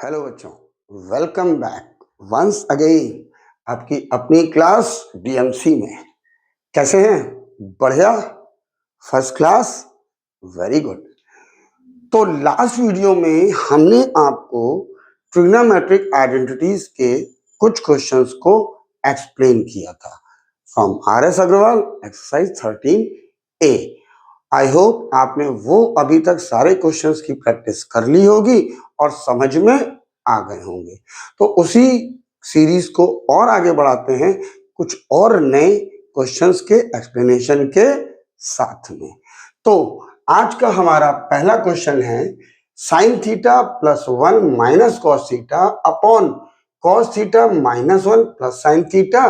Hello बच्चों, welcome back once again आपकी अपनी क्लास डीएमसी में। कैसे हैं? बढ़िया, फर्स्ट क्लास, वेरी गुड। तो लास्ट वीडियो में हमने आपको ट्रिग्नोमेट्रिक आइडेंटिटीज के कुछ क्वेश्चंस को एक्सप्लेन किया था from R S Agarwal exercise 13A। I hope आपने वो अभी तक सारे क्वेश्चंस की प्रैक्टिस कर ली होगी और समझ में आ गए होंगे। तो उसी सीरीज को और आगे बढ़ाते हैं कुछ और नए क्वेश्चंस के एक्सप्लेनेशन के साथ में। तो आज का हमारा पहला क्वेश्चन है sine theta plus 1 minus cos theta upon cos theta minus 1 plus sine theta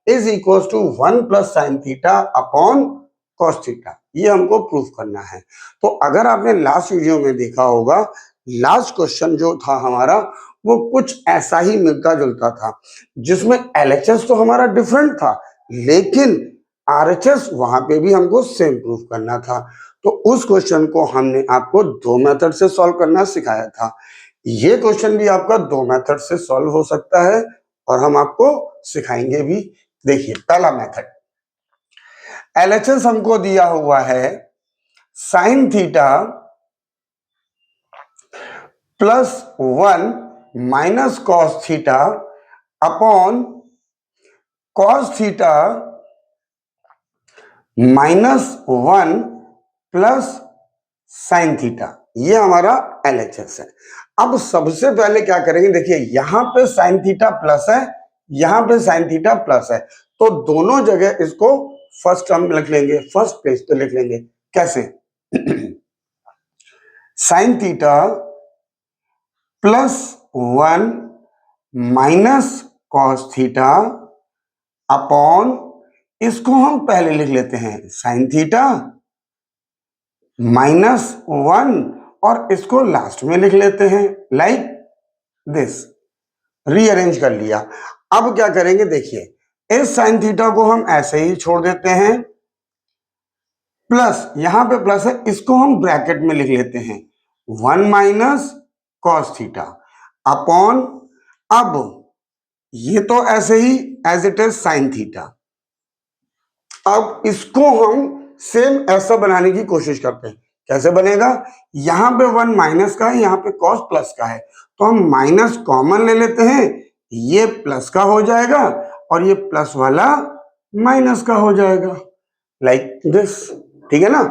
is equal to 1 plus sine theta upon cos theta. ये हमको प्रूफ करना है। तो अगर आपने लास्ट वीडियो में देखा होगा, लास्ट क्वेश्चन जो था हमारा वो कुछ ऐसा ही मिलता जुलता था, जिसमें एलएचएस तो हमारा डिफरेंट था लेकिन आरएचएस वहां पे भी हमको सेम प्रूफ करना था। तो उस क्वेश्चन को हमने आपको दो मेथड से सॉल्व करना सिखाया था। ये क्वेश्चन भी आपका दो मेथड से सॉल्व हो सकता है और हम आपको सिखाएंगे भी। देखिए, पहला मेथड, एलएचएस हमको दिया हुआ है sine theta plus 1 minus cos theta upon cos theta minus 1 plus sine theta. ये हमारा एलएचएस है। अब सबसे पहले क्या करेंगे, देखिए यहां पे साइन थीटा प्लस है, यहां पे साइन थीटा प्लस है, तो दोनों जगह इसको फर्स्ट टर्म लिख लेंगे, फर्स्ट प्लेस पे लिख लेंगे। कैसे? Sign theta plus 1 minus cos theta upon, इसको हम पहले लिख लेते हैं साइन थीटा माइनस 1 और इसको लास्ट में लिख लेते हैं लाइक दिस। रीअरेंज कर लिया। अब क्या करेंगे, देखिए इस साइन थीटा को हम ऐसे ही छोड़ देते हैं, प्लस यहां पे प्लस है, इसको हम ब्रैकेट में लिख लेते हैं 1 माइनस कॉस थीटा अपॉन, अब ये तो ऐसे ही as it is sine theta. अब इसको हम सेम ऐसा बनाने की कोशिश करते हैं। कैसे बनेगा? यहां पे 1 माइनस का है, यहां पे कॉस प्लस का है, तो हम माइनस कॉमन ले लेते हैं, ये प्लस का हो जाएगा और ये प्लस वाला माइनस का हो जाएगा लाइक दिस। ठीक है ना?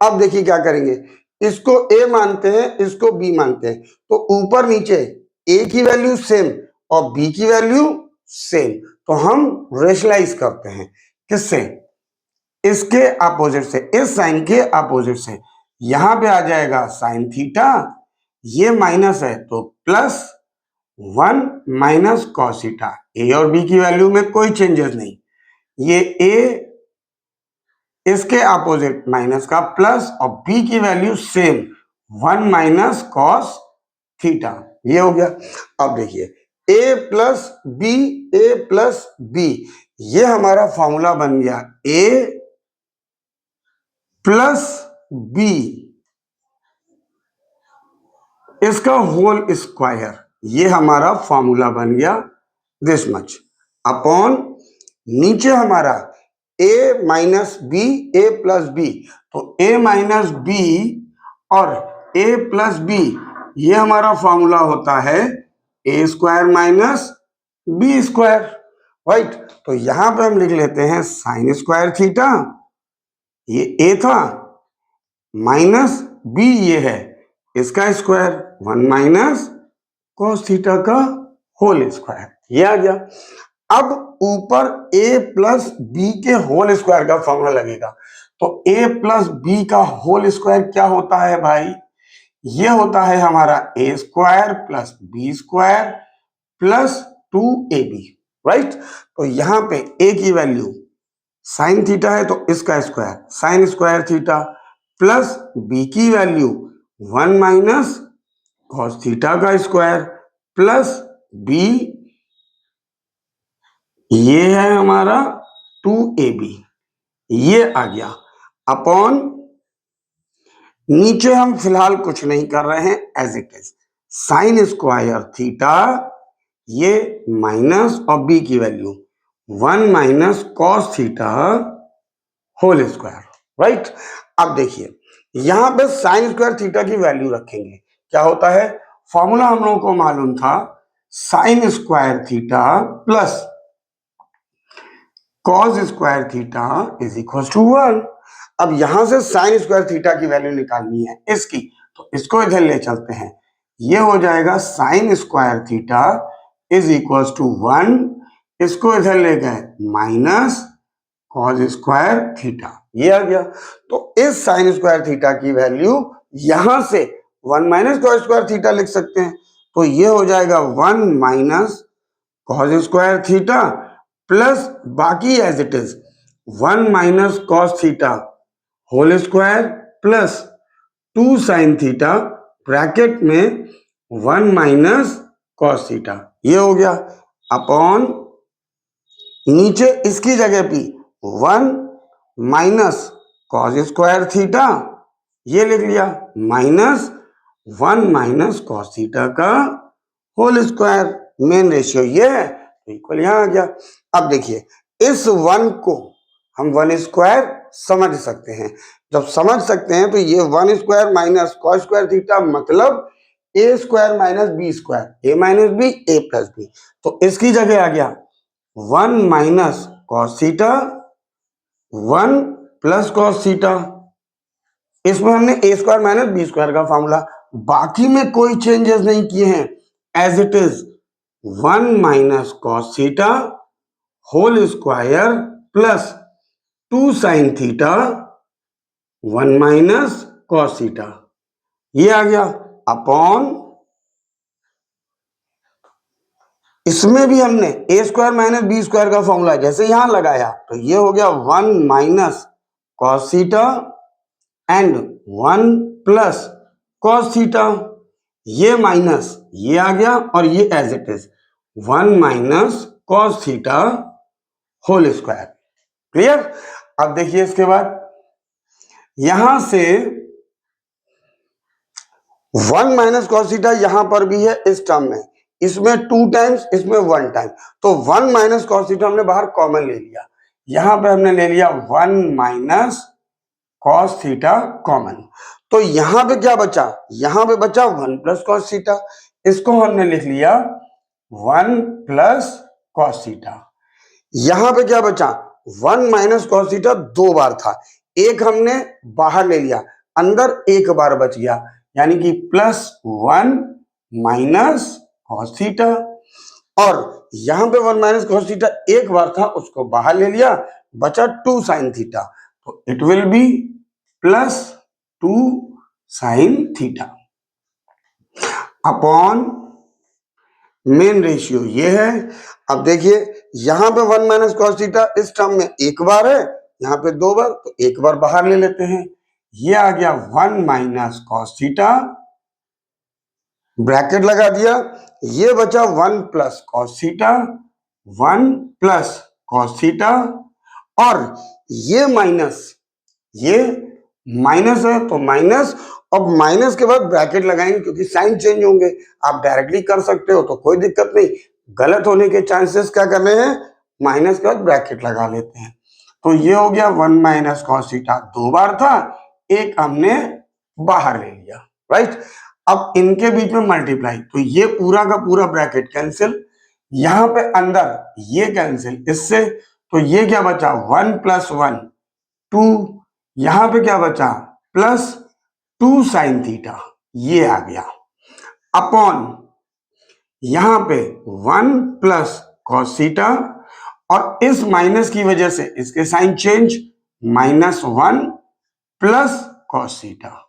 अब देखिए क्या करेंगे, इसको ए मानते हैं, इसको बी मानते हैं, तो ऊपर नीचे ए की वैल्यू सेम और बी की वैल्यू सेम, तो हम रेशनलाइज करते हैं। किससे? इसके अपोजिट से, इस साइन के अपोजिट से। यहां पे आ जाएगा साइन थीटा, ये माइनस है तो प्लस 1 माइनस कॉस थीटा। ए और बी की वैल्यू में कोई चेंजेस नहीं, ये ए इसके अपोजिट माइनस का प्लस और बी की value same 1 minus cos theta. ये हो गया। अब देखिए ए प्लस बी, ये हमारा फॉर्मूला बन गया ए प्लस बी इसका होल स्क्वायर। ये हमारा फॉर्मूला बन गया दिस मच अपॉन, नीचे हमारा ए minus B, a plus b, तो ए माइनस बी और ए प्लस बी, ये हमारा फॉर्मूला होता है A square minus B square, right. तो यहां पे हम लिख लेते हैं साइन स्क्वायर थीटा, ये ए था, माइनस बी ये है, इसका स्क्वायर 1 माइनस कॉस थीटा का होल स्क्वायर, ये आ गया। अब ऊपर a प्लस बी के होल स्क्वायर का फॉर्मूला लगेगा, तो a प्लस बी का होल स्क्वायर क्या होता है भाई? ये होता है हमारा a square plus B square plus 2ab, right. तो यहां पे a की वैल्यू साइन थीटा है तो इसका square sine square theta, plus b की वैल्यू 1 माइनस कॉस थीटा का स्क्वायर प्लस b, ये है हमारा 2ab, ये आ गया अपॉन, नीचे हम फिलहाल कुछ नहीं कर रहे हैं, as it is sine square theta, ये माइनस और बी की value 1 minus cos theta whole square, right. अब देखिए यहां पे साइन स्क्वायर थीटा की वैल्यू रखेंगे, क्या होता है, फॉर्मूला हम लोगों को मालूम था, sine square theta plus cos square theta is equal to 1। अब यहां से साइन स्क्वायर थीटा की वैल्यू निकालनी है इसकी, तो इसको इधर ले चलते हैं, ये हो जाएगा sine square theta is equal to 1, इसको इधर ले गए माइनस कॉस स्क्वायर थीटा, ये आ गया। तो इस साइन स्क्वायर थीटा की वैल्यू यहां से 1 माइनस कॉस स्क्वायर थीटा लिख सकते हैं, तो ये हो जाएगा 1 minus cos square theta plus बाकी as it is 1 minus cos theta whole square plus 2 sine theta bracket में 1 माइनस कॉस थीटा, ये हो गया अपॉन नीचे इसकी जगह पे 1 माइनस कॉस स्क्वायर थीटा, ये लिख लिया माइनस 1 माइनस कॉस थीटा का होल स्क्वायर, मेन रेशियो ये है, तो इक्वल यहां आ गया। अब देखिए इस 1 को हम 1 स्क्वायर समझ सकते हैं, जब समझ सकते हैं तो ये 1 square minus cos square theta मतलब a square minus B square, A minus B a plus b, तो इसकी जगह आ गया 1 minus cos theta 1 plus cos theta, इसमें हमने a square minus B square का फॉर्मूला, बाकी में कोई चेंजेस नहीं किए हैं, as it is 1 minus cos theta whole square plus 2 sine theta 1 minus cos theta, ये आ गया अपॉन, इसमें भी हमने a square minus B square का फॉर्मूला जैसे यहां लगाया तो ये हो गया 1 minus cos theta and 1 plus cos theta, ये माइनस ये आ गया और ये as it is 1 minus cos theta whole square, clear. अब देखिए इसके बाद यहां से 1 माइनस कॉस थीटा यहां पर भी है इस टर्म में, इसमें 2 टाइम्स इसमें 1 टाइम, तो 1 माइनस कॉस थीटा हमने बाहर कॉमन ले लिया, यहां पे हमने ले लिया 1 माइनस कॉस थीटा कॉमन, तो यहां पे क्या बचा, यहां पे बचा 1 प्लस कॉस थीटा, इसको हमने लिख लिया 1 प्लस कॉस थीटा, यहां पे क्या बचा 1 माइनस कॉस थीटा 2 बार था, एक हमने बाहर ले लिया, अंदर एक बार बच गया, यानी कि प्लस 1 माइनस कॉस थीटा, और यहां पे 1 माइनस कॉस थीटा एक बार था उसको बाहर ले लिया, बचा 2 साइन थीटा, तो it will B plus 2 sine theta upon main ratio ये है। अब देखिए यहां पे 1 माइनस कॉस थीटा इस टर्म में एक बार है, यहां पे 2 बार, तो एक बार बाहर ले लेते हैं, ये आ गया 1 माइनस कॉस थीटा, ब्रैकेट लगा दिया, ये बचा 1 plus cos theta 1 plus cos theta, और ये माइनस ये माइनस है तो माइनस, अब माइनस के बाद ब्रैकेट लगाएंगे क्योंकि साइन चेंज होंगे, आप डायरेक्टली कर सकते हो तो कोई दिक्कत नहीं, गलत होने के चांसेस क्या कर रहे हैं, माइनस के बाद ब्रैकेट लगा लेते हैं, तो ये हो गया 1 माइनस कॉस थीटा 2 बार था, एक हमने बाहर ले लिया, राइट। अब इनके बीच में मल्टीप्लाई, तो ये पूरा का पूरा ब्रैकेट कैंसिल, यहां पे अंदर ये कैंसिल इससे, तो ये क्या बचा 1 प्लस 1 2, यहां पे क्या बचा प्लस 2 साइन थीटा, ये आ गया अपॉन यहां पे 1 प्लस कॉस थीटा, और इस माइनस की वजह से इसके sign change, minus 1 plus cos theta,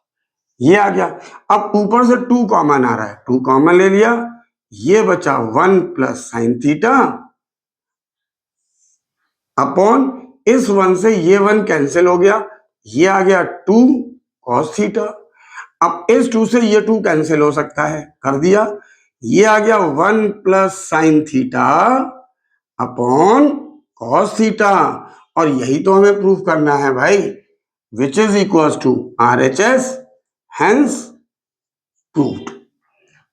ये आ गया। अब ऊपर से 2 कॉमन आ रहा है, 2 कॉमन ले लिया, ये बचा 1 प्लस साइन थीटा अपॉन इस 1 से ये 1 कैंसिल हो गया, ये आ गया 2 कॉस थीटा, अब इस 2 से ये 2 कैंसिल हो सकता है, कर दिया, ये आ गया 1 plus sine theta upon cos theta, और यही तो हमें प्रूफ करना है भाई, which is equal to RHS, hence proved.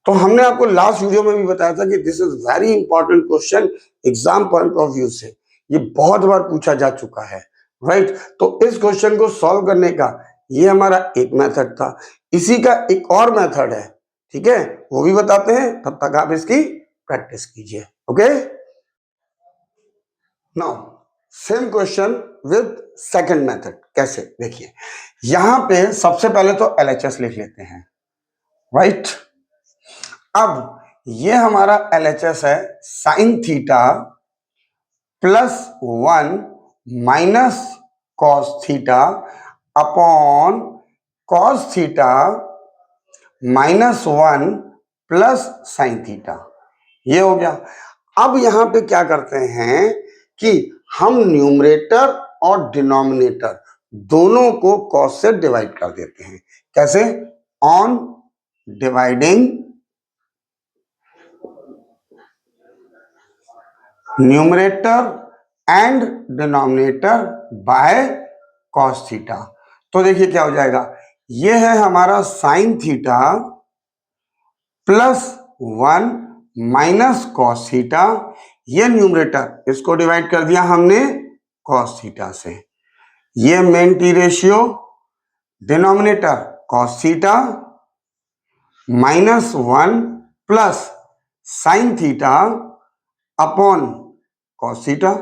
तो हमने आपको लास्ट वीडियो में भी बताया था कि this is very important question exam point of view से, ये बहुत बार पूछा जा चुका है, राइट। तो इस क्वेश्चन को सॉल्व करने का ये हमारा एक मेथड था, इसी का एक और मेथड है, ठीक है, वो भी बताते हैं, तब तक आप इसकी प्रैक्टिस कीजिए। Okay, now same question with second method. कैसे, देखिए यहां पे सबसे पहले तो LHS लिख लेते हैं, राइट। अब ये हमारा LHS है sine theta plus 1 minus cos theta upon cos theta -1 plus sine theta, ये हो गया। अब यहां पे क्या करते हैं कि हम न्यूमरेटर और डिनोमिनेटर दोनों को कॉस से डिवाइड कर देते हैं। कैसे? On dividing numerator and denominator by cos theta. तो देखिए क्या हो जाएगा, ये है हमारा sign theta plus 1 minus cos theta, ये न्यूमरेटर, इसको डिवाइड कर दिया हमने कॉस थीटा से, ये main T ratio, denominator cos theta -1 plus sine theta upon cos theta,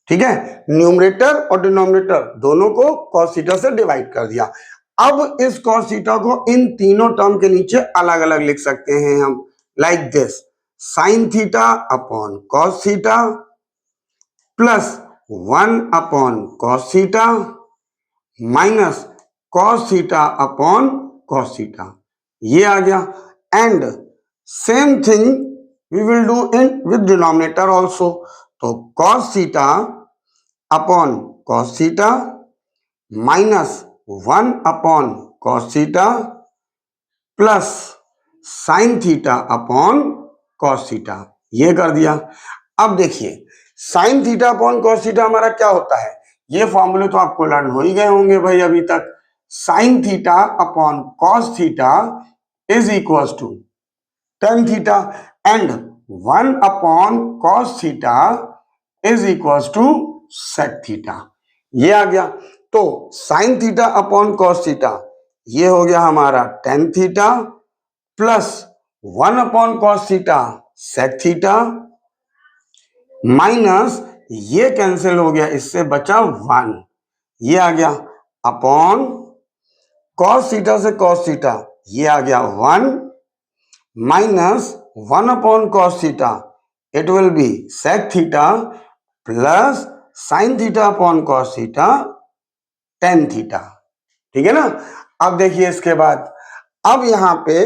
ठीक है। न्यूमरेटर और डिनोमिनेटर दोनों को कॉस थीटा से डिवाइड कर दिया। अब इस कॉस थीटा को इन तीनों टर्म के नीचे अलग अलग लिख सकते हैं हम, like this, sine theta upon cos theta plus 1 upon cos theta minus cos theta upon cos theta, ये आ गया। And same thing we will do in with denominator also. तो cos theta upon cos theta -1 upon cos theta plus sine theta upon cos theta, ये कर दिया। अब देखिए sine theta upon cos theta हमारा क्या होता है, ये फॉर्मूले तो आपको लर्न हो ही गए होंगे भाई अभी तक। Sine theta upon cos theta is equal to tan theta and 1 upon cos theta is equal to sec theta, ये आ गया। तो sine theta upon cos theta ये हो गया हमारा tan theta plus 1 upon cos theta sec theta minus ये cancel हो गया, इससे बचा 1, ये आ गया अपॉन कॉस थीटा से कॉस थीटा ये आ गया 1 minus 1 upon cos theta it will be sec theta plus sine theta upon cos theta tan theta, ठीक है ना। अब देखिए इसके बाद, अब यहां पे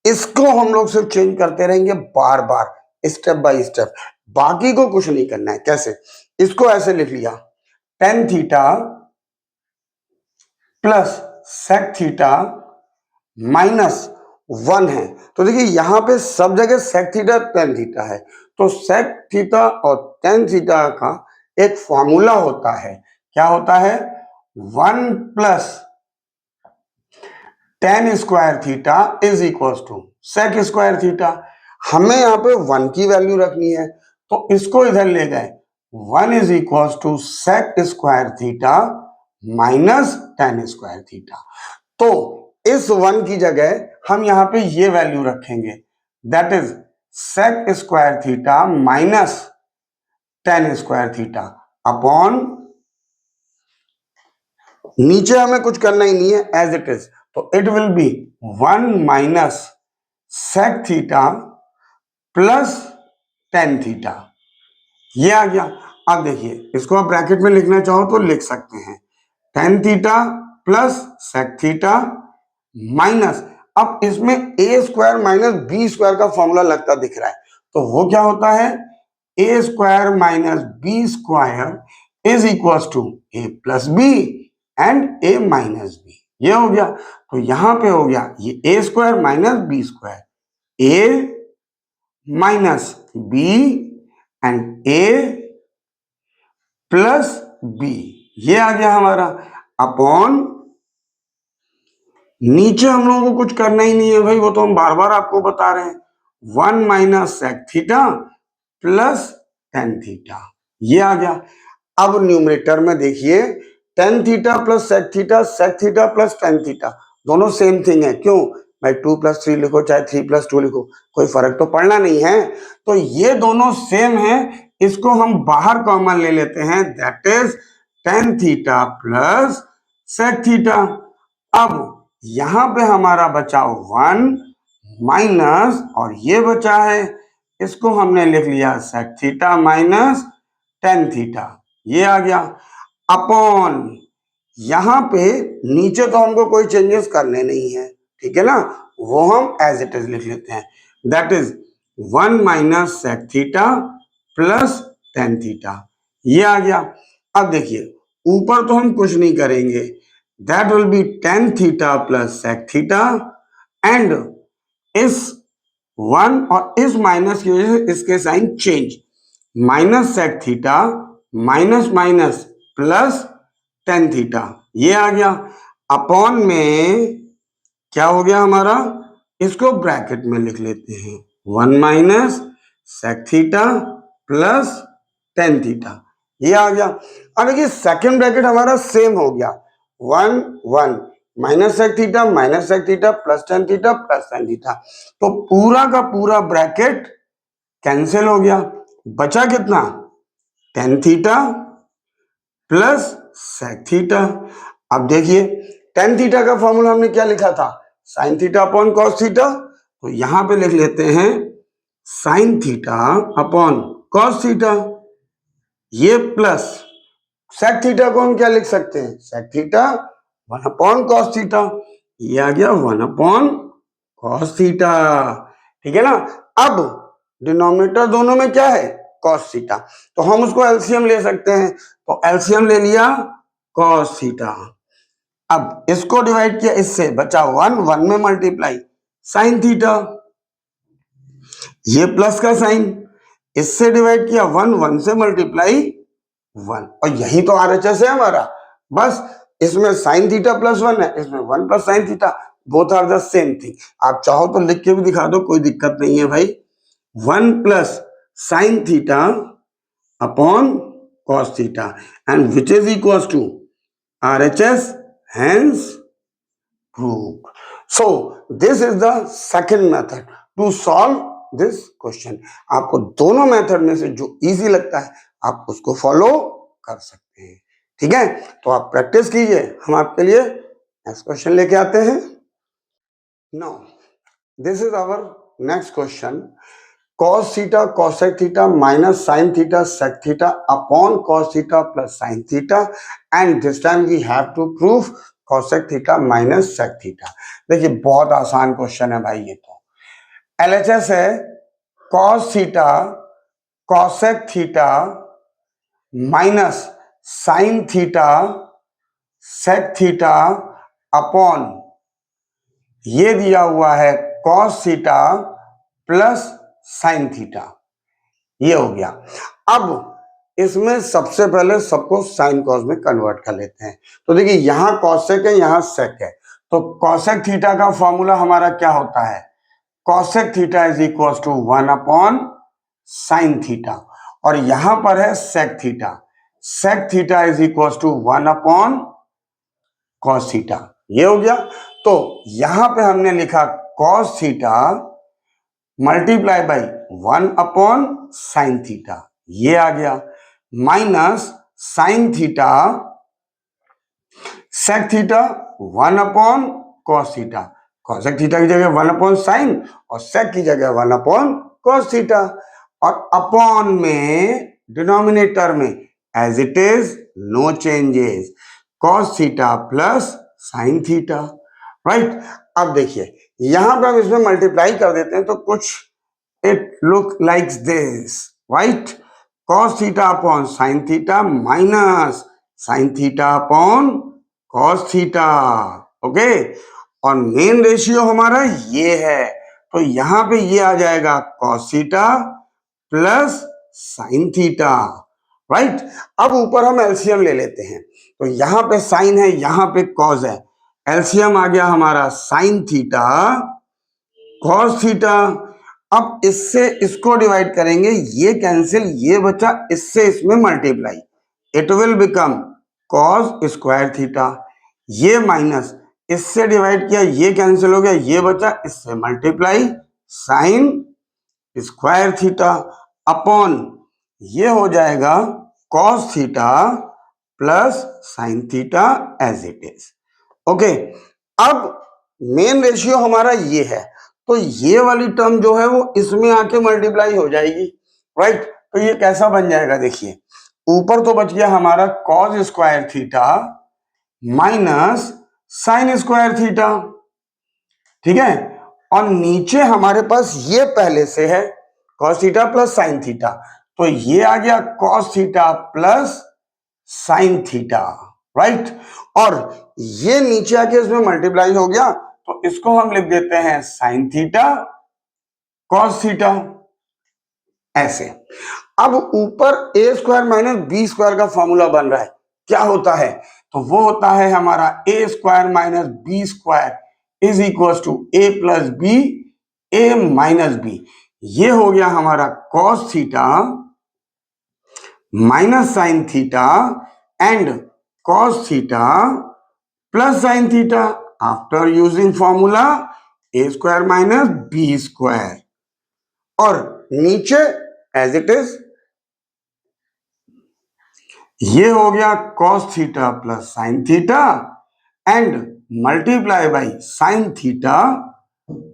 इसको हम लोग सिर्फ चेंज करते रहेंगे बार बार, स्टेप बाय स्टेप, बाकी को कुछ नहीं करना है। कैसे? इसको ऐसे लिख लिया, tan theta plus sec theta -1 है। तो देखिए यहां पे सब जगह सेक थीटा टेन थीटा है, तो सेक थीटा और टेन थीटा का एक फॉर्मूला होता है, क्या होता है, 1 plus tan square theta is equal to sec square theta. हमें यहाँ पे 1 की वैल्यू रखनी है, तो इसको इधर ले गए, 1 is equal to sec square theta minus tan square theta. तो इस 1 की जगह हम यहाँ पे ये वैल्यू रखेंगे, that is sec square theta minus tan square theta upon, नीचे हमें कुछ करना ही नहीं है, एज इट इज। तो it will be 1 minus sec theta plus tan theta, ये आ गया। अब देखिए इसको आप ब्रैकेट में लिखना चाहो तो लिख सकते हैं, tan theta plus sec theta minus, अब इसमें A square minus B square का फॉर्मूला लगता दिख रहा है, तो वो क्या होता है, A square minus B square is equal to A plus B and A minus B, ये हो गया। तो यहां पे हो गया ये A square minus B square, A minus B and A plus B, ये आ गया हमारा अपॉन नीचे हम लोगों को कुछ करना ही नहीं है भाई, वो तो हम बार बार आपको बता रहे हैं। 1 minus sec theta plus tan theta, ये आ गया। अब न्यूमरेटर में देखिए, tan theta plus sec theta plus tan theta दोनों सेम थिंग है। क्यों भाई, 2+3 लिखो चाहे 3+2 लिखो, कोई फर्क तो पड़ना नहीं है। तो ये दोनों सेम है, इसको हम बाहर कॉमन ले लेते हैं, that is tan theta plus sec theta. अब यहां पे हमारा बचा 1 माइनस, और ये बचा है, इसको हमने लिख लिया sec theta minus tan theta, ये आ गया। अपॉन यहां पे नीचे तो हमको कोई चेंजेस करने नहीं है, ठीक है ना, वो हम एज इट इज लिख लेते हैं, that is 1 minus sec theta plus tan theta, ये आ गया। अब देखिए ऊपर तो हम कुछ नहीं करेंगे, that will be tan theta plus sec theta, and इस 1 और इस माइनस की वजह से इसके sign change, minus sec theta minus minus plus tan theta, ये आ गया। अपॉन में क्या हो गया हमारा, इसको ब्रैकेट में लिख लेते हैं, 1 minus sec theta plus tan theta, ये आ गया। अब देखिए सेकेंड ब्रैकेट हमारा सेम हो गया, 1 1 minus sec theta plus tan theta, तो पूरा का पूरा ब्रैकेट कैंसिल हो गया, बचा कितना, tan theta plus sec theta. अब देखिए टेन थीटा का फॉर्मूला हमने क्या लिखा था, sine theta upon cos theta, तो यहां पे लिख लेते हैं sine theta upon cos theta, ये प्लस सेक थीटा को हम क्या लिख सकते हैं, sec theta 1 upon cos theta, ये आ गया 1 अपॉन कॉस थीटा, ठीक है ना। अब डिनोमिनेटर दोनों में क्या है, कॉस थीटा, तो हम उसको एलसीएम ले सकते हैं, तो एलसीएम ले लिया कॉस थीटा। अब इसको डिवाइड किया इससे, बचा 1 1 में मल्टीप्लाई साइन थीटा, ये प्लस का साइन, इससे डिवाइड किया 1 1 से मल्टीप्लाई 1, और यही तो आरएचएस है हमारा। बस इसमें साइन थीटा प्लस 1 है, इसमें 1 plus sine theta, both are the same thing. आप चाहो तो लिख के भी दिखा दो, कोई दिक्कत नहीं है भाई। 1 plus sine theta upon cos theta, and which is equals to RHS, hence proved. So this is the second method to solve this question. आपको दोनों मेथड में से जो इजी लगता है आप उसको फॉलो कर सकते हैं, ठीक है। तो आप प्रैक्टिस कीजिए, हम आपके लिए नेक्स्ट क्वेश्चन लेके आते हैं। Now this is our next question, cos theta cosec theta minus sin theta sec theta upon cos theta plus sin theta, and this time we have to prove cosec theta minus sec theta। देखिए बहुत आसान question है भाई, ये तो LHS है, cos theta cosec theta minus sin theta sec theta upon ये दिया हुआ है cos theta plus sin theta, ये हो गया। अब इसमें सबसे पहले सबको साइन कॉस में कन्वर्ट कर लेते हैं। तो देखिए यहां कॉसेक है, यहां सेक है, तो कॉसेक थीटा का फॉर्मूला हमारा क्या होता है, cosec theta is equal to 1 upon sine theta, और यहां पर है sec theta is equal to 1 upon cos theta, ये हो गया। तो यहां पे हमने लिखा cos theta multiply by 1 upon sine theta, ये आ गया, minus sine theta sec theta 1 upon cos theta, cosec theta की जगह 1 अपॉन साइन और सेक की जगह 1 अपॉन कॉस थीटा, और अपॉन में डिनोमिनेटर में as it is no changes, cos theta plus sine theta, right. अब देखिए यहां पर हम इसमें मल्टीप्लाई कर देते हैं तो कुछ it look like this, right, cos theta upon sine theta minus sine theta upon cos theta, okay. और मेन रेशियो हमारा ये है, तो यहां पे ये आ जाएगा cos theta plus sine theta, right. अब ऊपर हम एलसीएम ले लेते हैं, तो यहां पे साइन है, यहां पे कॉस है, एलसीएम आ गया हमारा साइन थीटा कॉस थीटा। अब इससे इसको डिवाइड करेंगे, ये कैंसिल, ये बचा, इससे इसमें multiply, it will become cos square theta. ये माइनस, इससे डिवाइड किया, ये कैंसिल हो गया, ये बचा, इससे multiply sine square theta upon ये हो जाएगा cos theta plus sine theta as it is. Okay, अब मेन रेशियो हमारा ये है, तो ये वाली टर्म जो है वो इसमें आके मल्टीप्लाई हो जाएगी, राइट। तो ये कैसा बन जाएगा, देखिए ऊपर तो बच गया हमारा cos square theta minus sine square theta, ठीक है, और नीचे हमारे पास ये पहले से है cos theta plus sine theta, तो ये आ गया cos theta plus sine theta, right. और ये नीचे आके इसमें मल्टीप्लाई हो गया, तो इसको हम लिख देते हैं साइन थीटा कॉस थीटा, ऐसे। अब ऊपर ए स्क्वायर माइनस बी स्क्वायर का फॉर्मूला बन रहा है, क्या होता है, तो वो होता है हमारा ए square minus B square is equal to A plus B A minus B. ये हो गया हमारा cos theta minus sine theta and cos theta plus sine theta after using formula A square minus B square, और नीचे as it is ये हो गया cos theta plus sine theta and multiply by sine theta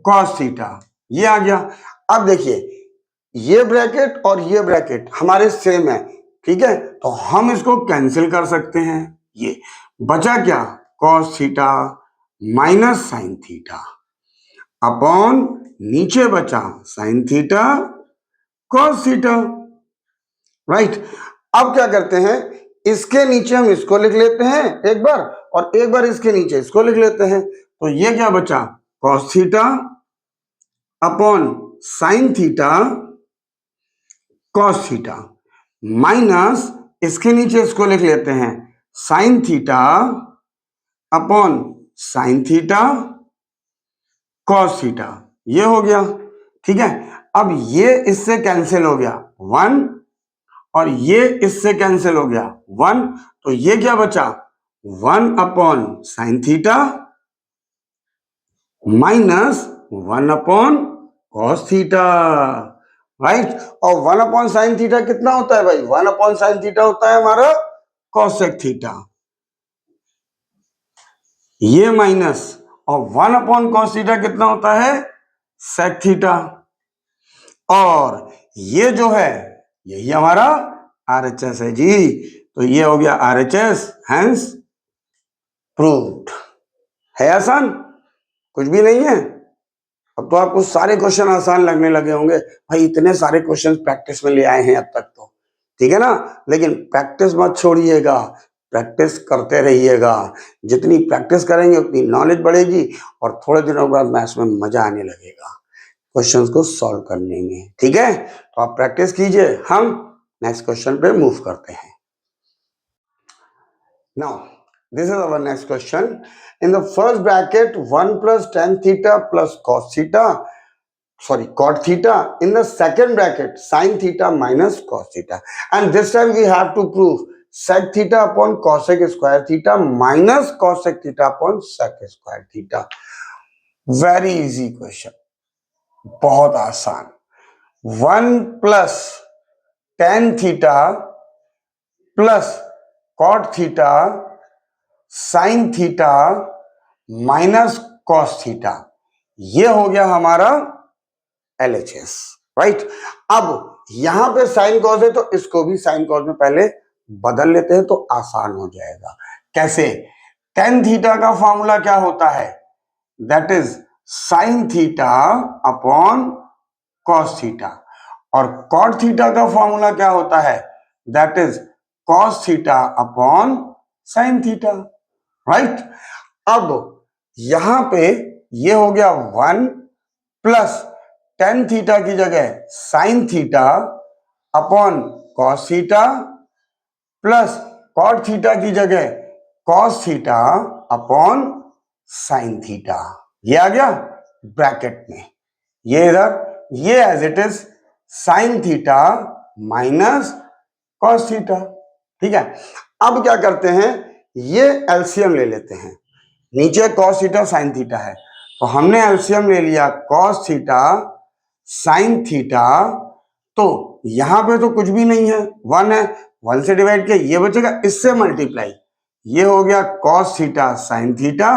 cos theta, ये आ गया। अब देखिए ये ब्रैकेट और ये ब्रैकेट हमारे सेम है, ठीक है, तो हम इसको कैंसिल कर सकते हैं। ये बचा क्या, cos theta minus sine theta upon नीचे बचा sign theta cos theta, right. अब क्या करते हैं, इसके नीचे हम इसको लिख लेते हैं एक बार, और एक बार इसके नीचे इसको लिख लेते हैं, तो ये क्या बचा cos theta upon sine theta cos theta minus इसके नीचे इसको लिख लेते हैं sine theta upon sine theta cos theta, ये हो गया, ठीक है। अब ये इससे कैंसिल हो गया 1 और ये इससे कैंसिल हो गया 1, तो ये क्या बचा 1 upon sine theta minus 1 upon cos theta, right. और 1 अपॉन साइन थीटा कितना होता है भाई, 1 अपॉन साइन थीटा होता है हमारा कॉसेक थीटा, ये माइनस, और 1 अपॉन कॉस थीटा कितना होता है सेक थीटा, और ये जो है यही हमारा RHS है जी, तो ये हो गया RHS, हैंस प्रूव्ड। है आसान, कुछ भी नहीं है। अब तो आपको सारे क्वेश्चन आसान लगने लगे होंगे, भाई इतने सारे क्वेश्चन प्रैक्टिस में ले आए हैं अब तक, तो ठीक है ना। लेकिन प्रैक्टिस मत छोड़िएगा, प्रैक्टिस करते रहिएगा, जितनी प्रैक्टिस करेंगे उतनी नॉलेज बढ़ेगी, और थोड़े दिनों बाद मैथ्स में मजा आने लगेगा क्वेश्चंस को सॉल्व करने में, ठीक है। तो आप प्रैक्टिस कीजिए, हम नेक्स्ट क्वेश्चन पे मूव करते हैं। Now this is our next question. In the first bracket 1 plus tan theta plus cos theta, sorry cot theta. In the second bracket sin theta minus cos theta, and this time we have to prove sec theta upon cosec square theta minus cosec theta upon sec square theta. Very easy question, बहुत आसान। 1 plus tan theta plus cot theta sign theta minus cos theta, ये हो गया हमारा LHS, right. अब यहां पे sine cos है, तो इसको भी साइन कॉस में पहले बदल लेते हैं, तो आसान हो जाएगा। कैसे, टेन थीटा का फॉर्मूला क्या होता है, that is sine theta upon cos theta, और कॉट थीटा का फॉर्मूला क्या होता है, that is cos theta upon sine theta, right. अब यहां पे ये हो गया 1 प्लस टेन थीटा की जगह sine theta upon cos theta plus cot theta की जगह cos theta upon sine theta. ये आ गया ब्रैकेट में, ये इधर, ये as it is sine theta minus cos theta. ठीक है, अब क्या करते हैं, ये एलसीएम ले लेते हैं। नीचे कॉस थीटा साइन थीटा है, तो हमने एलसीएम ले लिया कॉस थीटा साइन थीटा। तो यहां पे तो कुछ भी नहीं है, 1 है, 1 से डिवाइड किया, ये बचेगा, इससे मल्टीप्लाई, ये हो गया cos theta sine theta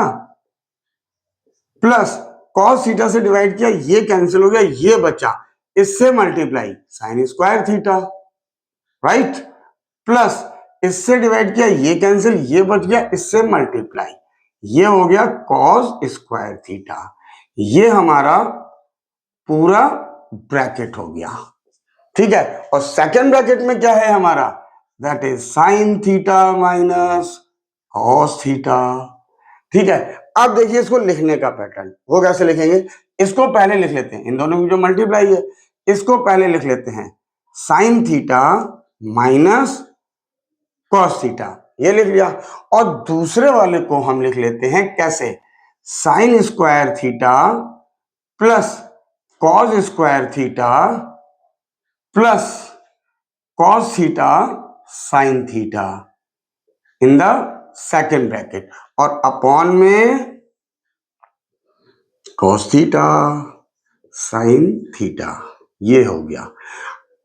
plus cos theta से डिवाइड किया, ये कैंसिल हो गया, ये बचा, इससे multiply sine square theta, right, plus इससे डिवाइड किया, ये कैंसिल, ये बच गया, इससे मल्टीप्लाई, ये हो गया कॉस स्क्वायर थीटा। ये हमारा पूरा ब्रैकेट हो गया। ठीक है, और सेकेंड ब्रैकेट में क्या है हमारा, that is sine theta minus cos theta. ठीक है, अब देखिए इसको लिखने का पैटर्न, वो कैसे लिखेंगे, इसको पहले लिख लेते हैं, इन दोनों की जो मल्टीप्लाई है इसको पहले लिख लेते हैं, sine theta minus cos theta, ये लिख लिया। और दूसरे वाले को हम लिख लेते हैं कैसे, sign square theta plus cos square theta plus cos theta sine theta in the second bracket, और अपॉन में कॉस थीटा साइन थीटा, ये हो गया।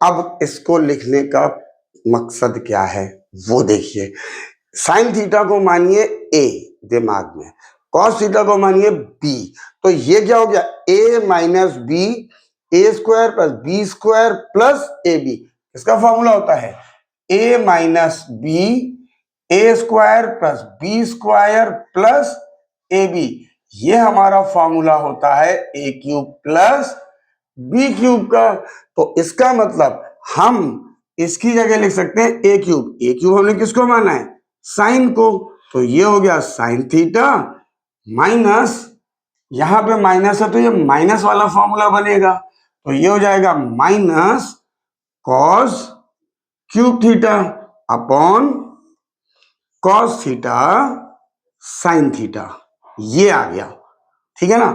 अब इसको लिखने का मकसद क्या है वो देखिए, साइन थीटा को मानिए ए दिमाग में, कॉस थीटा को मानिए बी, तो ये क्या हो गया, A minus B, A square plus B square plus A B. इसका फॉर्मूला होता है A minus B, A square plus B square plus A B. ये हमारा फॉर्मूला होता है A cube plus B cube का। तो इसका मतलब हम इसकी जगह लिख सकते हैं ए क्यूब, ए क्यूब हमने किसको माना है, साइन को, तो ये हो गया साइन थीटा माइनस, यहां पे माइनस है तो ये माइनस वाला फॉर्मूला बनेगा, तो ये हो जाएगा minus cos cube theta upon cos theta sine theta, ये आ गया। ठीक है ना,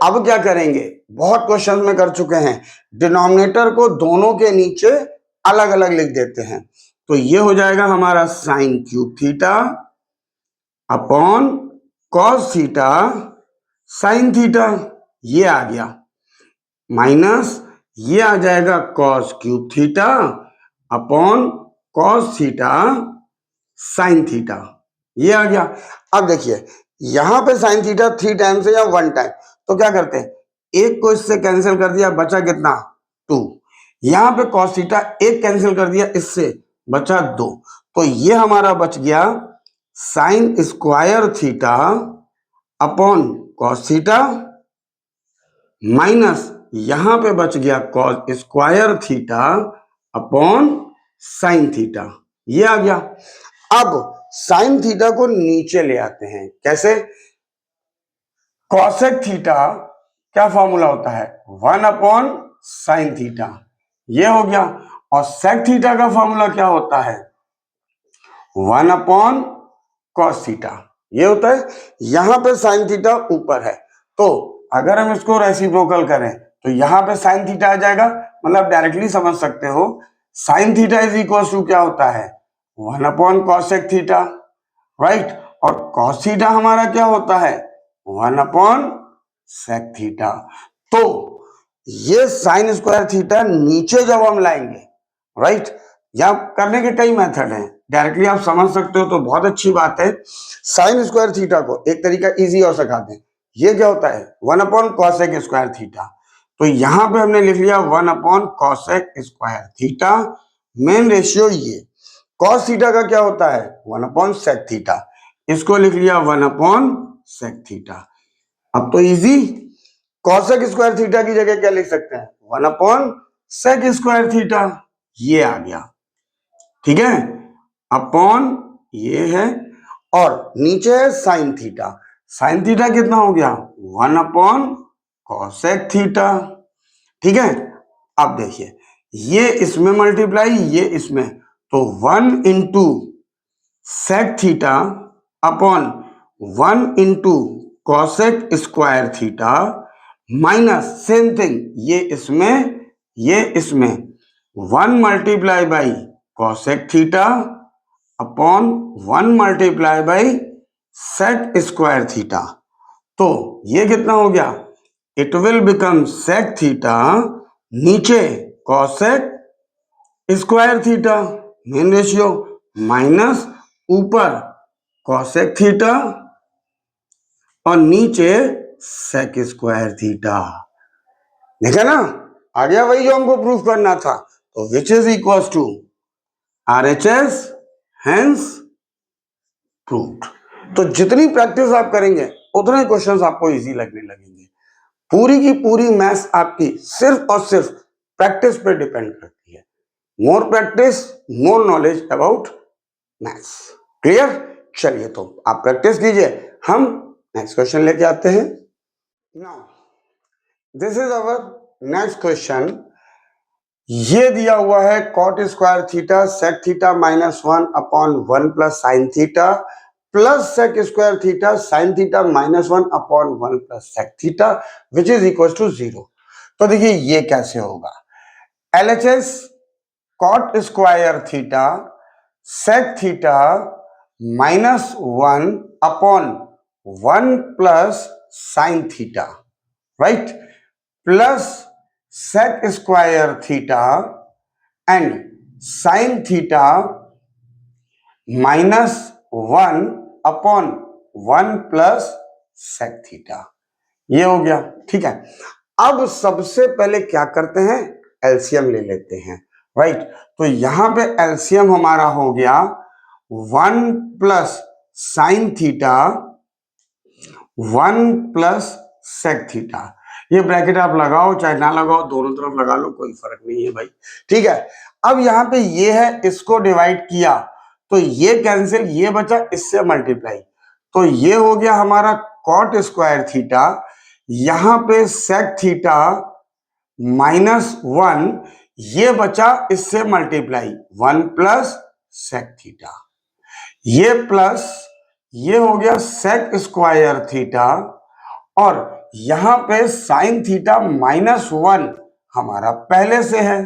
अब क्या करेंगे, बहुत क्वेश्चन में कर चुके हैं, डिनोमिनेटर को दोनों के नीचे अलग अलग लिख देते हैं, तो ये हो जाएगा हमारा sine cube theta upon cos theta sine theta, ये आ गया, माइनस ये आ जाएगा cos cube theta upon cos theta sine theta, ये आ गया। अब देखिए यहां पे साइन थीटा 3 टाइम्स है या 1 टाइम, तो क्या करते हैं, एक को इससे कैंसिल कर दिया, बचा कितना 2, यहां पे कॉस थीटा एक कैंसिल कर दिया, इससे बचा 2, तो ये हमारा बच गया sign square theta upon cos theta minus यहां पे बच गया cos square theta upon sine theta, ये आ गया। अब साइन थीटा को नीचे ले आते हैं, कैसे, कॉसेक थीटा क्या फॉर्मूला होता है, 1 अपॉन साइन थीटा, ये हो गया, और सेक थीटा का फॉर्मूला क्या होता है, 1 अपॉन कॉस थीटा, ये होता है। यहां पे साइन थीटा ऊपर है, तो अगर हम इसको रेसिप्रोकल करें तो यहां पे साइन थीटा आ जाएगा, मतलब डायरेक्टली समझ सकते हो, sine theta is equal to क्या होता है, 1 अपॉन कॉसेक थीटा, राइट, और कॉस थीटा हमारा क्या होता है, 1 अपॉन सेक थीटा। तो ये साइन स्क्वायर थीटा नीचे जब हम लाएंगे, राइट, यहां करने के कई मेथड हैं, डायरेक्टली आप समझ सकते हो तो बहुत अच्छी बात है। साइन स्क्वायर थीटा को एक तरीका इजी और सिखाते हैं, ये क्या होता है, 1 अपॉन कॉसेक स्क्वायर थीटा, तो यहां पे हमने लिख लिया 1 upon cosec square theta, main ratio ये, कॉस थीटा का क्या होता है 1 अपॉन सेक थीटा, इसको लिख लिया 1 अपॉन सेक थीटा। अब तो इजी, कॉसेक स्क्वायर थीटा की जगह क्या लिख सकते हैं, 1 अपॉन सेक स्क्वायर थीटा, ये आ गया, ठीक है, अपॉन ये है, और नीचे है साइन थीटा, साइन थीटा कितना हो गया 1 अपॉन कॉसेक थीटा, ठीक है। अब देखिए ये इसमें मल्टीप्लाई, ये इसमें, तो 1 into sec theta upon 1 into cosec square theta minus same thing, ये इसमें 1 multiply by cosec theta upon 1 multiply by sec square theta. तो ये कितना हो गया, it will become sec theta, नीचे cosec square theta main ratio minus ऊपर cosec theta और नीचे सेक स्क्वायर थीटा। देखा ना, आ गया वही जो हमको प्रूफ करना था। तो which is equal to RHS, hence proved. तो जितनी प्रैक्टिस आप करेंगे उतने क्वेश्चंस आपको इजी लगने लगेंगे। पूरी की पूरी मैथ्स आपकी सिर्फ और सिर्फ प्रैक्टिस पे डिपेंड करती है। More practice, more knowledge about maths. Clear? चलिए तो आप प्रैक्टिस कीजिए, हम नेक्स्ट क्वेश्चन लेके आते हैं। Now this is our next question. ये दिया हुआ है cot square theta sec theta minus 1 upon 1 plus sine theta plus sec square theta sine theta minus 1 upon 1 plus sec theta which is equal to 0। तो देखिए ये कैसे होगा, LHS cot square theta sec theta minus 1 upon 1 plus sine theta, right, plus sec square theta and sin theta minus 1 upon 1 plus sec theta। ये हो गया, ठीक है। अब सबसे पहले क्या करते हैं, एलसीएम ले लेते हैं, राइट। तो यहां पे एलसीएम हमारा हो गया 1 plus sine theta 1 plus sec theta. ये ब्रैकेट आप लगाओ चाहे ना लगाओ, दोनों तरफ लगा लो, कोई फर्क नहीं है भाई, ठीक है। अब यहां पे ये है, इसको डिवाइड किया तो ये कैंसिल, ये बचा, इससे मल्टीप्लाई, तो ये हो गया हमारा कॉट स्क्वायर थीटा, यहां पे सेक थीटा माइनस 1, ये बचा, इससे मल्टीप्लाई 1 प्लस सेक थीटा, ये प्लस ये हो गया सेक स्क्वायर थीटा और यहां पे साइन थीटा माइनस 1 हमारा पहले से है,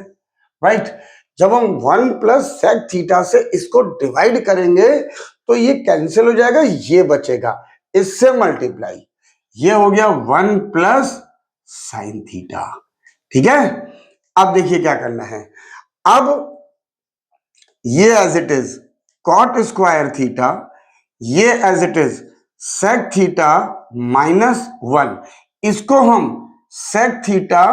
राइट। जब हम 1 प्लस सेक थीटा से इसको डिवाइड करेंगे तो ये कैंसिल हो जाएगा, ये बचेगा, इससे मल्टीप्लाई, ये हो गया 1 प्लस साइन थीटा, ठीक है। अब देखिए क्या करना है, अब ये as it is cot square theta, ये as it is sec theta minus 1, इसको हम सेक थीटा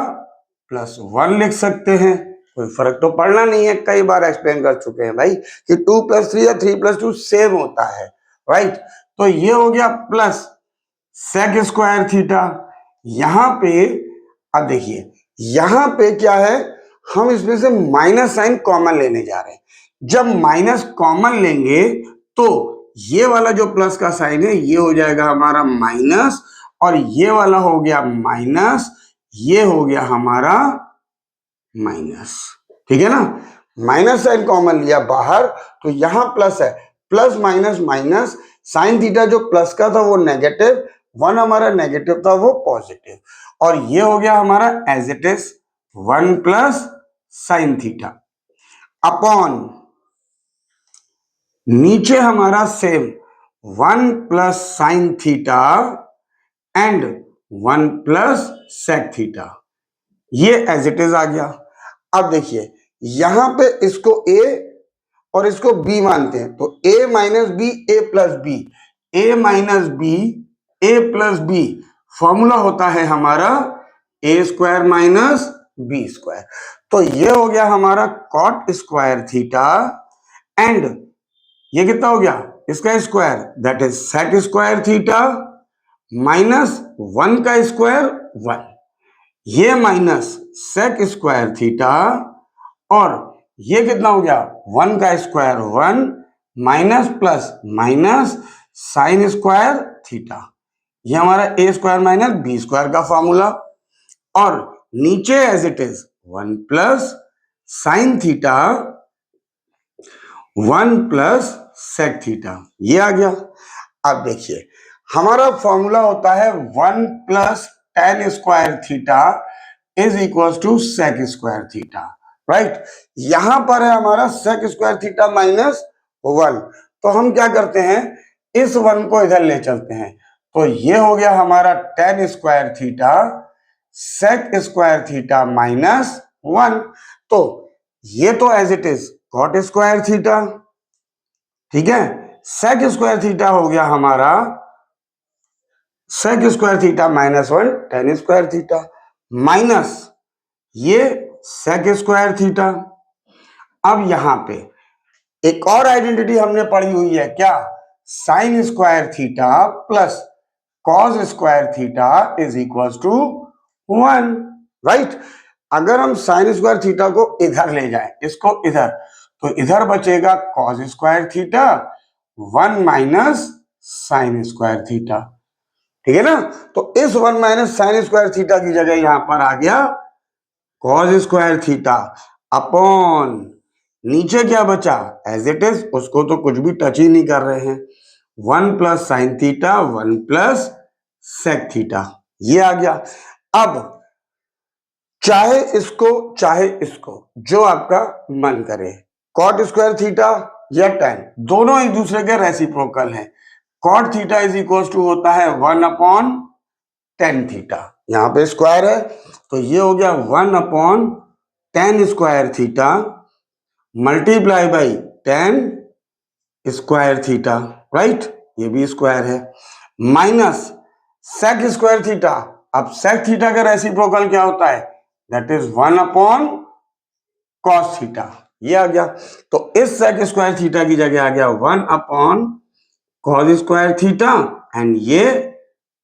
प्लस 1 लिख सकते हैं, कोई फर्क तो पड़ना नहीं है, कई बार एक्सप्लेन कर चुके हैं भाई कि 2 प्लस 3 या 3 प्लस 2 सेम होता है, राइट। तो ये हो गया प्लस सेक स्क्वायर थीटा, यहां पे अब देखिए यहां पे क्या है, हम इसमें से माइनस साइन कॉमन लेने जा रहे हैं। जब माइनस कॉमन लेंगे तो ये वाला जो प्लस का साइन है ये हो जाएगा हमारा माइनस और ये वाला हो गया माइनस, ये हो गया हमारा माइनस, ठीक है ना। माइनस साइन कॉमन लिया बाहर तो यहां प्लस है, plus minus minus, sine theta जो प्लस का था वो नेगेटिव, 1 हमारा नेगेटिव था वो पॉजिटिव, और ये हो गया हमारा as it is 1 plus sine theta upon नीचे हमारा same 1 plus sine theta and 1 plus sec theta, ये एज इट इज आ गया। अब देखिए यहां पे इसको a और इसको b मानते हैं तो a minus B a plus B, A minus B a plus b, formula होता है हमारा a square minus B square. तो ये हो गया हमारा कॉट स्क्वायर थीटा एंड ये कितना हो गया, इसका square that is sec square theta minus 1 का स्क्वायर 1, ये माइनस सेक स्क्वायर थीटा और ये कितना हो गया 1 का square 1 minus plus minus sine square theta, ये हमारा ए स्क्वायर माइनस बी स्क्वायर का फॉर्मूला, और नीचे as it is 1 plus sine theta 1 plus sec theta, ये आ गया। अब देखिए हमारा फॉर्मूला होता है 1 plus tan square theta is equal to sec square theta, right. यहां पर है हमारा सेक स्क्वायर थीटा माइनस 1, तो हम क्या करते हैं, इस 1 को इधर ले चलते हैं, तो ये हो गया हमारा tan square theta sec square theta minus 1, तो ये तो as it is cot square theta, ठीक है। सेक स्क्वायर थीटा हो गया हमारा sec square theta minus 1 tan square theta minus ये सेक स्क्वायर थीटा। अब यहां पे एक और आइडेंटिटी हमने पढ़ी हुई है, क्या, sine square theta plus cos square theta is equal to 1, right. अगर हम साइन स्क्वायर थीटा को इधर ले जाए, इसको इधर, तो इधर बचेगा cos square theta 1 minus sine square theta, ठीक है ना। तो इस 1 माइनस साइन स्क्वायर थीटा की जगह यहां पर आ गया कॉस स्क्वायर थीटा अपॉन नीचे क्या बचा एज इट इज, उसको तो कुछ भी टच ही नहीं कर रहे हैं, 1 plus sine theta 1 plus sec theta, ये आ गया। अब चाहे इसको जो आपका मन करे, कॉट स्क्वायर थीटा या टेन, दोनों एक दूसरे के रेसिप्रोकल हैं। Cot theta is equal to होता है 1 अपॉन टेन थीटा, यहां पे स्क्वायर है तो ये हो गया 1 upon ten square theta multiply by ten square theta, right, ये भी स्क्वायर है, माइनस सेक स्क्वायर थीटा। अब सेक थीटा का रेसिप्रोकल क्या होता है, that is 1 upon cos theta, ये आ गया। तो इस सेक स्क्वायर थीटा की जगह आ गया 1 upon cos square theta and ये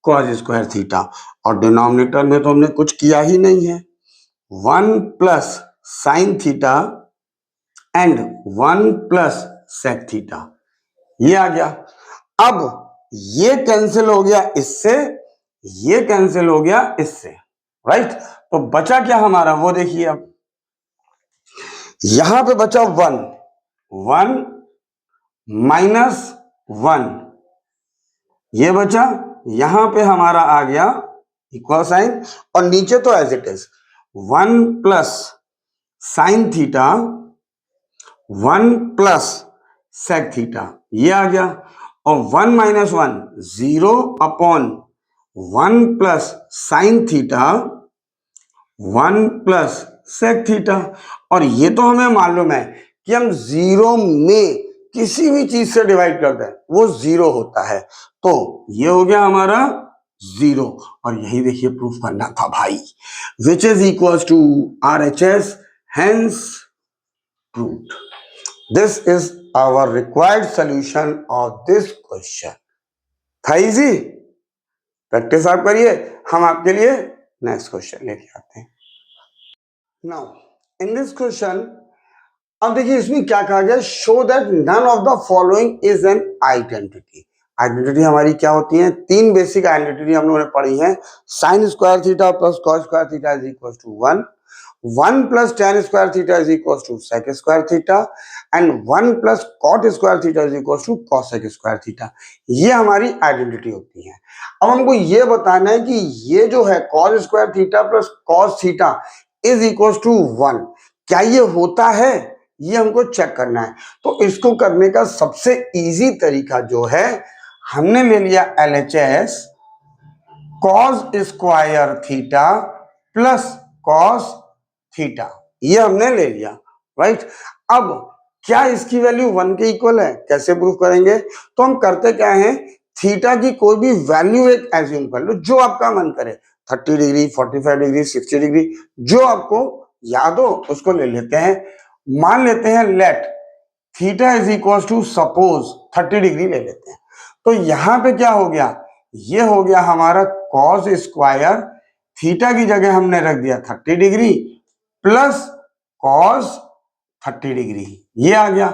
कॉस स्क्वायर थीटा, और डिनोमिनेटर में तो हमने कुछ किया ही नहीं है, 1 plus sine theta and 1 plus sec theta, ये आ गया। अब ये कैंसिल हो गया इससे, ये कैंसिल हो गया इससे, राइट। तो बचा क्या हमारा वो देखिए, अब यहां पे बचा 1 माइनस 1, ये बचा, यहां पे हमारा आ गया इक्वल साइन, और नीचे तो as it is 1 plus sine theta 1 plus sec theta, ये आ गया, और 1 minus 1 0 upon 1 plus sine theta 1 plus sec theta. और ये तो हमें मालूम है कि हम जीरो में किसी भी चीज से डिवाइड करते हैं वो जीरो होता है, तो ये हो गया हमारा जीरो, और यही देखिए प्रूफ करना था भाई, which is equal to RHS, hence proved. This is our required solution of this question. था इजी, प्रैक्टिस आप करिए, हम आपके लिए नेक्स्ट क्वेश्चन लेके आते हैं। नाउ इन दिस क्वेश्चन, अब देखिए इसमें क्या कहा गया, show that none of the following is an identity. Identity हमारी क्या होती है, तीन बेसिक आइडेंटिटी हम लोगों ने पढ़ी है, sine square theta plus cos square theta is equal to 1, 1 plus tan square theta is equal to sec square theta and 1 plus cot square theta is equal to cosec square theta, ये हमारी identity होती है। अब हमको ये बताना है कि ये जो है cos square theta plus cos theta is equal to 1, क्या ये होता है, ये हमको चेक करना है। तो इसको करने का सबसे इजी तरीका जो है, हमने ले लिया LHS cos square theta plus cos theta, ये हमने ले लिया, राइट। अब क्या इसकी वैल्यू 1 के इक्वल है, कैसे प्रूफ करेंगे, तो हम करते क्या है, थीटा की कोई भी वैल्यू एक एज्यूम कर लो जो आपका मन करे, 30 डिग्री 45 डिग्री 60 डिग्री, जो आपको याद हो उसको ले लेते हैं। मान लेते हैं let theta is equal to suppose 30 degree ले लेते हैं, तो यहां पे क्या हो गया, ये हो गया हमारा कॉस स्क्वायर थीटा की जगह हमने रख दिया 30 डिग्री प्लस कॉस 30 डिग्री, ये आ गया।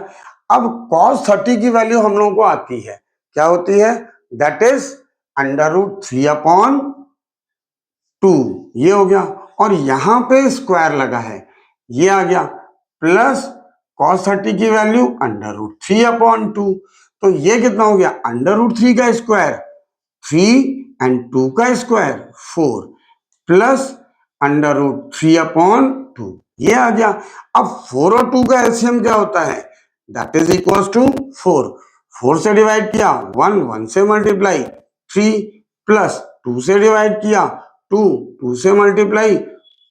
अब कॉस 30 की वैल्यू हम लोगों को आती है, क्या होती है, दैट इज √3 अपॉन 2, ये हो गया, और यहां पे स्क्वायर लगा है, ये आ गया, प्लस cos 30 की वैल्यू √3 अपॉन 2, तो ये कितना हो गया, √3 का स्क्वायर 3 एंड 2 का square 4 plus under root 3 upon 2, ये आ गया। अब 4 और 2 का एलसीएम क्या होता है, दैट इज इक्वल टू 4। 4 से डिवाइड किया 1, 1 से मल्टीप्लाई 3 प्लस 2 से डिवाइड किया 2, 2 से multiply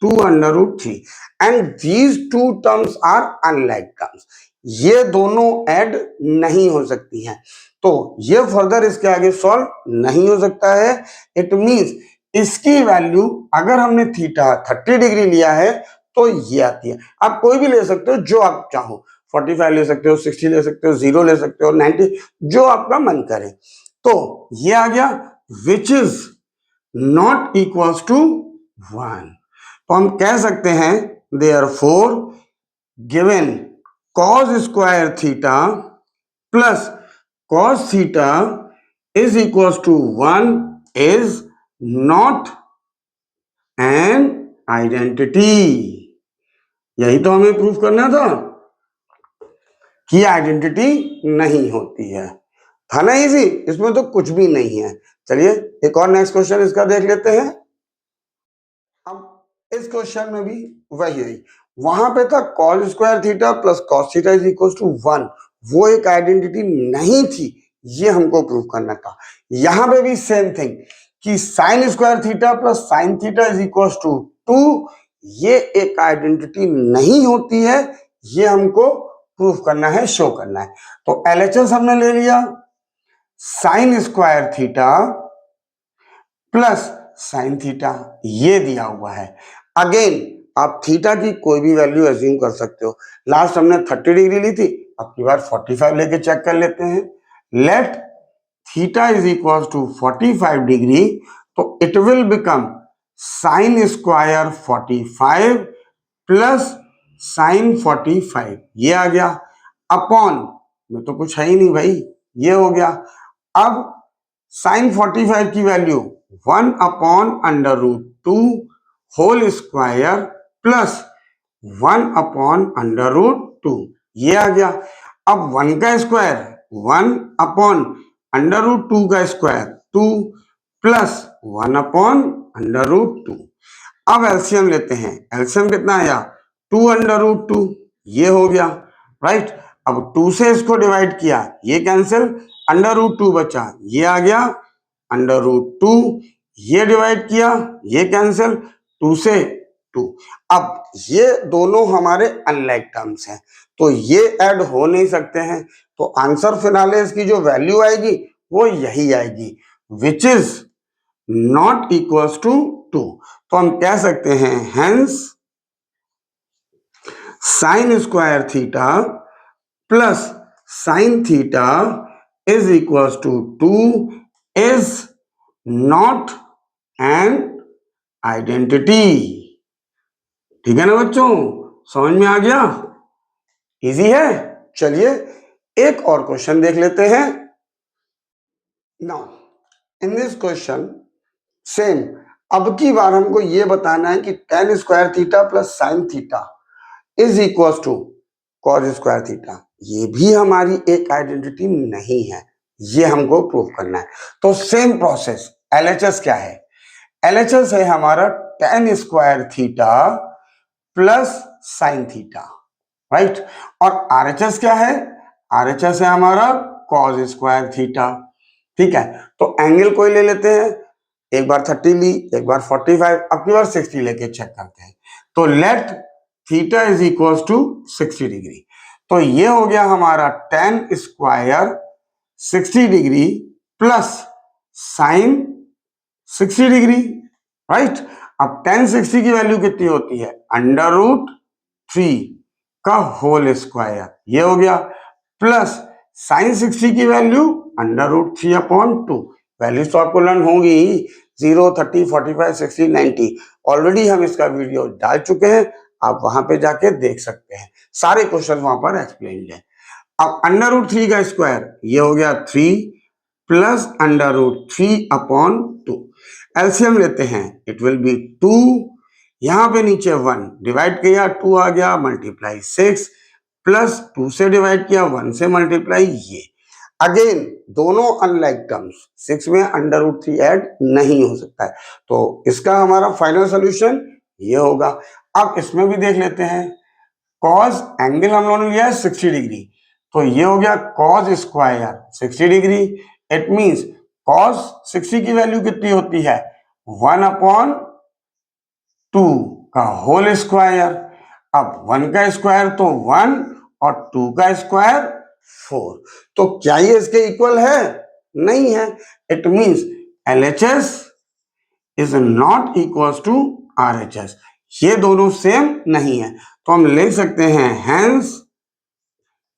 2 under root 3 and these two terms are unlike terms, ये दोनों ऐड नहीं हो सकती हैं, तो ये फर्दर इसके आगे सॉल्व नहीं हो सकता है। इट मींस इसकी वैल्यू अगर हमने थीटा 30 डिग्री लिया है तो ये आती है। आप कोई भी ले सकते हो जो आप चाहो, 45 ले सकते हो, 60 ले सकते हो, 0 ले सकते हो, 90, जो आपका मन करे। तो ये आ गया which is not equals to 1। तो हम कह सकते हैं therefore given cos square theta plus cos theta is equals to 1 is not an identity. यही तो हमें प्रूफ करना था कि आइडेंटिटी नहीं होती है। था ना इजी, इसमें तो कुछ भी नहीं है। चलिए एक और नेक्स्ट क्वेश्चन इसका देख लेते हैं। अब इस क्वेश्चन में भी वही है, वहां पे था cos square theta plus cos theta is equal to 1, वो एक आइडेंटिटी नहीं थी, ये हमको प्रूव करना था। यहां पे भी सेम थिंग कि sine square theta plus sine theta is equal to 2, ये एक आइडेंटिटी नहीं होती है, ये हमको प्रूफ करना है, शो करना है। तो एलएचएस हमने ले लिया, sign square theta plus sine theta ये दिया हुआ है। अगेन आप थीटा की कोई भी वैल्यू एज्यूम कर सकते हो। लास्ट हमने 30 डिग्री ली थी, अब की बार 45 लेके चेक कर लेते हैं। Let theta is equal to 45 degree, तो it will become sine square 45 plus sine 45, ये आ गया, अपॉन में तो कुछ है ही नहीं भाई, ये हो गया। अब साइन 45 की value 1 upon under root 2 whole square plus 1 upon under root 2, ये आ गया। अब 1 का स्क्वायर 1 अपॉन अंडर रूट 2 का square 2 plus 1 upon under root 2। अब एलसीएम लेते हैं, एलसीएम कितना आया 2 अंडर रूट 2, ये हो गया राइट। अब 2 से इसको डिवाइड किया, ये कैंसिल, अंडर रूट 2 बचा, ये आ गया अंडर रूट 2, ये डिवाइड किया, ये कैंसिल, 2 से 2। अब ये दोनों हमारे अनलाइक टर्म्स हैं, तो ये ऐड हो नहीं सकते हैं, तो आंसर फिनाले इसकी जो वैल्यू आएगी वो यही आएगी, which is not equals to 2। तो हम कह सकते हैं hence sine square theta plus sine theta is equals to 2 is not an identity. ठीक है ना बच्चों, समझ में आ गया, इजी है। चलिए एक और क्वेश्चन देख लेते हैं। Now in this question same, अब की बार हमको ये बताना है कि tan square theta plus sine theta is equal to cos square theta, ये भी हमारी एक आइडेंटिटी नहीं है, ये हमको प्रूव करना है। तो सेम प्रोसेस, एलएचएस क्या है, एलएचएस है हमारा tan square theta plus sine theta, right. और आरएचएस क्या है, आरएचएस है हमारा कॉस स्क्वायर थीटा। ठीक है, तो एंगल कोई ले लेते हैं, एक बार 30 ली, एक बार 45, अब की बार 60 लेके चेक करते हैं। तो let theta is equal to 60 degree, तो ये हो गया हमारा tan square 60 degree plus sine 60 degree, right. अब tan 60 की वैल्यू कितनी होती है, अंडर रूट 3 का होल स्क्वायर, ये हो गया, प्लस साइन 60 की value under root 3 upon 2। Values तो आपको लर्न होंगी, 0, 30, 45, 60, 90, ऑलरेडी हम इसका वीडियो डाल चुके हैं, आप वहां पे जाके देख सकते हैं, सारे क्वेश्चन वहां पर एक्सप्लेन है। अब अंडर रूट 3 का स्क्वायर, ये हो गया 3 plus under root 3 upon 2। LCM लेते हैं, इट विल बी 2, यहां पे नीचे 1 डिवाइड किया 2 आ गया, मल्टीप्लाई 6 प्लस 2 से डिवाइड किया 1 से मल्टीप्लाई, ये अगेन दोनों अनलाइक टर्म्स, 6 में √3 ऐड नहीं हो सकता है, तो इसका हमारा फाइनल सोल्यूशन ये होगा। अब इसमें भी देख लेते हैं, कॉस एंगल हम लोगों ने लिया है 60 डिग्री, तो ये हो गया cos square 60 degree. It means cos 60 की वैल्यू कितनी होती है, 1/2 का होल स्क्वायर। अब 1 का स्क्वायर तो 1 और 2 का स्क्वायर 4, तो क्या ये इसके इक्वल है, नहीं है। It means LHS is not equal to RHS, ये दोनों सेम नहीं है, तो हम लिख सकते हैं हेंस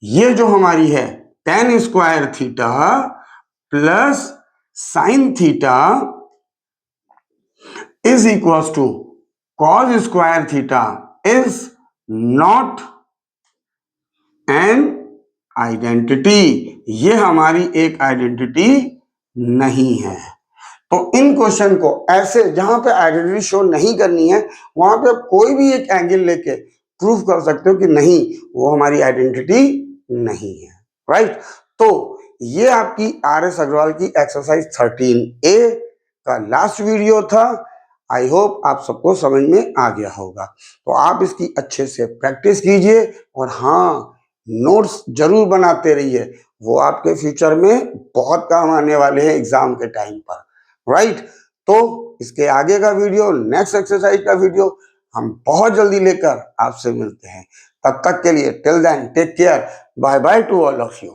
ये जो हमारी है tan square theta plus sine theta is equal to cos square theta is not an identity, ये हमारी एक आइडेंटिटी नहीं है। तो इन क्वेश्चन को ऐसे जहां पे आइडेंटिटी शो नहीं करनी है वहां पे आप कोई भी एक एंगल लेके प्रूव कर सकते हो कि नहीं वो हमारी आइडेंटिटी नहीं है, राइट। तो ये आपकी RS अग्रवाल की एक्सरसाइज 13A का लास्ट वीडियो था। आई होप आप सबको समझ में आ गया होगा, तो आप इसकी अच्छे से प्रैक्टिस कीजिए और हाँ नोट्स जरूर बनाते रहिए, वो आपके फ्यूचर में बहुत काम आने वाले हैं एग्जाम के टाइम पर, राइट। तो इसके आगे का वीडियो, नेक्स्ट एक्सरसाइज का वीडियो हम बहुत जल्दी लेकर आपसे मिलते हैं। तब तक के लिए till then take care, bye bye to all of you.